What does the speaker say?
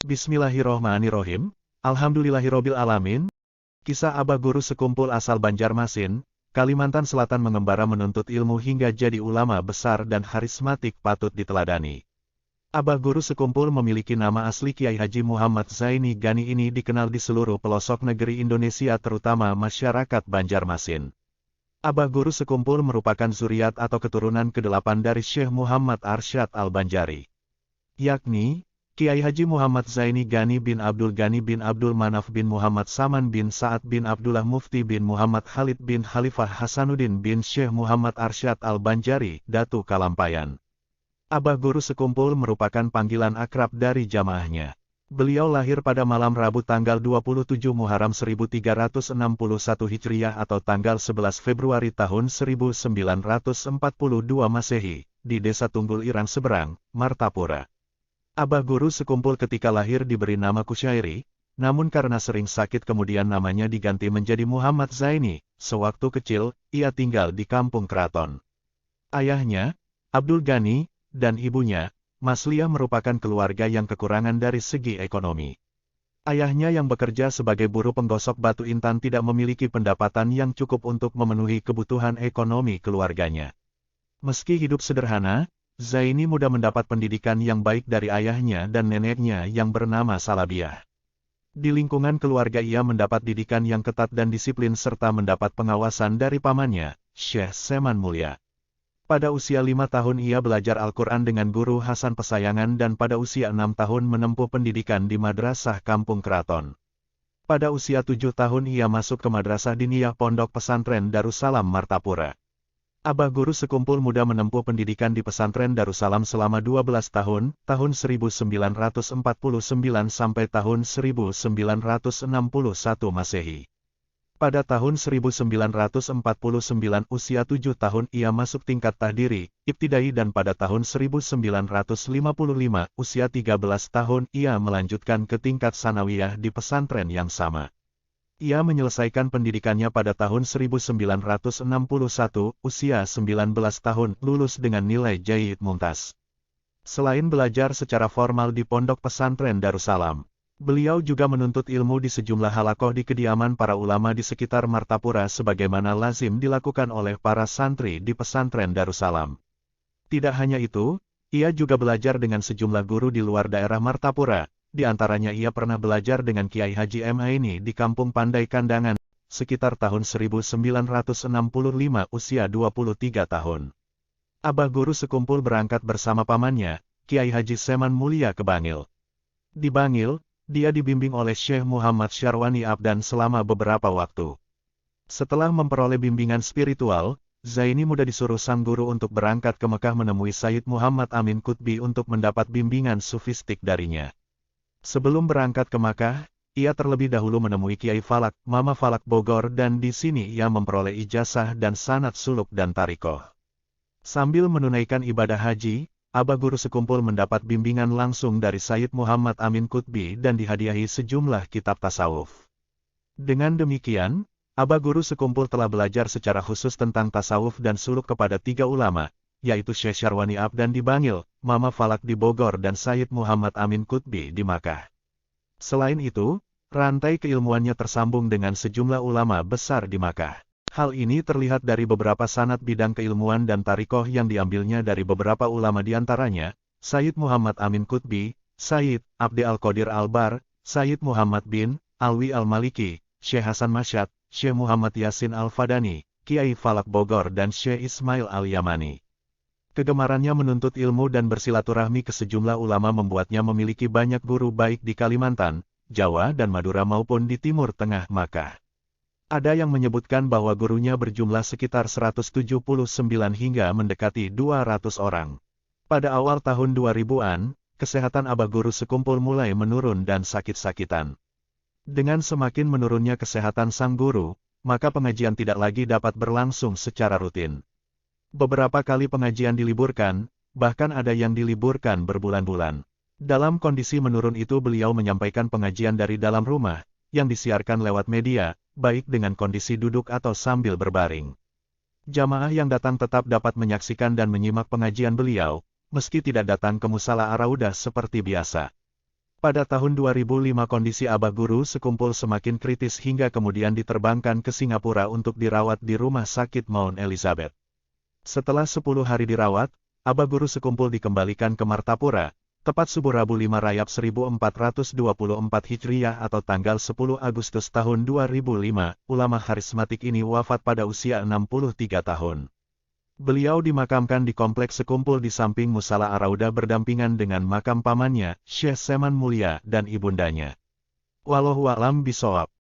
Bismillahirrohmanirrohim, Alhamdulillahirobbil alamin. Kisah Abah Guru sekumpul asal Banjarmasin, Kalimantan Selatan mengembara menuntut ilmu hingga jadi ulama besar dan karismatik patut diteladani. Abah Guru sekumpul memiliki nama asli Kiai Haji Muhammad Zaini Gani. Ini dikenal di seluruh pelosok negeri Indonesia terutama masyarakat Banjarmasin. Abah Guru sekumpul merupakan zuriat atau keturunan ke-8 dari Syekh Muhammad Arsyad Al-Banjari, yakni Kiai Haji Muhammad Zaini Gani bin Abdul Gani bin Abdul Manaf bin Muhammad Saman bin Sa'ad bin Abdullah Mufti bin Muhammad Khalid bin Khalifah Hasanuddin bin Syekh Muhammad Arsyad Al-Banjari, Datu Kalampayan. Abah Guru sekumpul merupakan panggilan akrab dari jamaahnya. Beliau lahir pada malam Rabu tanggal 27 Muharram 1361 Hijriah atau tanggal 11 Februari tahun 1942 Masehi, di Desa Tunggul Irang Seberang, Martapura. Abah Guru sekumpul ketika lahir diberi nama Kusyairi, namun karena sering sakit kemudian namanya diganti menjadi Muhammad Zaini. Sewaktu kecil, ia tinggal di kampung keraton. Ayahnya, Abdul Gani, dan ibunya, Masliah merupakan keluarga yang kekurangan dari segi ekonomi. Ayahnya yang bekerja sebagai buruh penggosok batu intan tidak memiliki pendapatan yang cukup untuk memenuhi kebutuhan ekonomi keluarganya. Meski hidup sederhana, Zaini mudah mendapat pendidikan yang baik dari ayahnya dan neneknya yang bernama Salabiah. Di lingkungan keluarga ia mendapat didikan yang ketat dan disiplin serta mendapat pengawasan dari pamannya, Syekh Seman Mulia. Pada usia 5 tahun ia belajar Al-Quran dengan guru Hasan Pesayangan dan pada usia 6 tahun menempuh pendidikan di Madrasah Kampung Keraton. Pada usia 7 tahun ia masuk ke Madrasah Diniyah Pondok Pesantren Darussalam Martapura. Abah Guru sekumpul muda menempuh pendidikan di pesantren Darussalam selama 12 tahun, tahun 1949 sampai tahun 1961 Masehi. Pada tahun 1949 usia 7 tahun ia masuk tingkat tahdiri, ibtidai dan pada tahun 1955 usia 13 tahun ia melanjutkan ke tingkat sanawiyah di pesantren yang sama. Ia menyelesaikan pendidikannya pada tahun 1961, usia 19 tahun, lulus dengan nilai Jayyid Mumtaz. Selain belajar secara formal di pondok pesantren Darussalam, beliau juga menuntut ilmu di sejumlah halakoh di kediaman para ulama di sekitar Martapura sebagaimana lazim dilakukan oleh para santri di pesantren Darussalam. Tidak hanya itu, ia juga belajar dengan sejumlah guru di luar daerah Martapura. Di antaranya ia pernah belajar dengan Kiai Haji M. Aini di Kampung Pandai Kandangan, sekitar tahun 1965 usia 23 tahun. Abah Guru sekumpul berangkat bersama pamannya, Kiai Haji Seman Mulia ke Bangil. Di Bangil, dia dibimbing oleh Syekh Muhammad Syarwani Abdan selama beberapa waktu. Setelah memperoleh bimbingan spiritual, Zaini muda disuruh sang guru untuk berangkat ke Mekah menemui Sayyid Muhammad Amin Qutbi untuk mendapat bimbingan sufistik darinya. Sebelum berangkat ke Makkah, ia terlebih dahulu menemui Kiai Falak, Mama Falak Bogor dan di sini ia memperoleh ijazah dan sanad suluk dan tarikoh. Sambil menunaikan ibadah haji, Abah Guru sekumpul mendapat bimbingan langsung dari Sayyid Muhammad Amin Qutbi dan dihadiahi sejumlah kitab tasawuf. Dengan demikian, Abah Guru sekumpul telah belajar secara khusus tentang tasawuf dan suluk kepada 3 ulama, yaitu Syekh Syarwani Abdan di Bangil, Mama Falak di Bogor dan Sayyid Muhammad Amin Qutbi di Makkah. Selain itu, rantai keilmuannya tersambung dengan sejumlah ulama besar di Makkah. Hal ini terlihat dari beberapa sanad bidang keilmuan dan tarikoh yang diambilnya dari beberapa ulama diantaranya, Sayyid Muhammad Amin Qutbi, Sayyid Abdi Al-Qadir Al-Bar, Sayyid Muhammad bin Alwi Al-Maliki, Syekh Hasan Masyad, Syekh Muhammad Yasin Al-Fadani, Kiai Falak Bogor dan Syekh Ismail Al-Yamani. Kegemarannya menuntut ilmu dan bersilaturahmi ke sejumlah ulama membuatnya memiliki banyak guru baik di Kalimantan, Jawa dan Madura maupun di Timur Tengah Makkah. Ada yang menyebutkan bahwa gurunya berjumlah sekitar 179 hingga mendekati 200 orang. Pada awal tahun 2000-an, kesehatan Abah Guru sekumpul mulai menurun dan sakit-sakitan. Dengan semakin menurunnya kesehatan sang guru, maka pengajian tidak lagi dapat berlangsung secara rutin. Beberapa kali pengajian diliburkan, bahkan ada yang diliburkan berbulan-bulan. Dalam kondisi menurun itu beliau menyampaikan pengajian dari dalam rumah, yang disiarkan lewat media, baik dengan kondisi duduk atau sambil berbaring. Jamaah yang datang tetap dapat menyaksikan dan menyimak pengajian beliau, meski tidak datang ke musala Araudah seperti biasa. Pada tahun 2005 kondisi Abah Guru sekumpul semakin kritis hingga kemudian diterbangkan ke Singapura untuk dirawat di Rumah Sakit Mount Elizabeth. Setelah 10 hari dirawat, Abah Guru sekumpul dikembalikan ke Martapura, tepat subuh Rabu 5 Rajab 1424 Hijriah atau tanggal 10 Agustus tahun 2005, ulama karismatik ini wafat pada usia 63 tahun. Beliau dimakamkan di kompleks sekumpul di samping Musala Arauda berdampingan dengan makam pamannya, Syekh Seman Mulia dan ibundanya. Wallahu a'lam bishawab.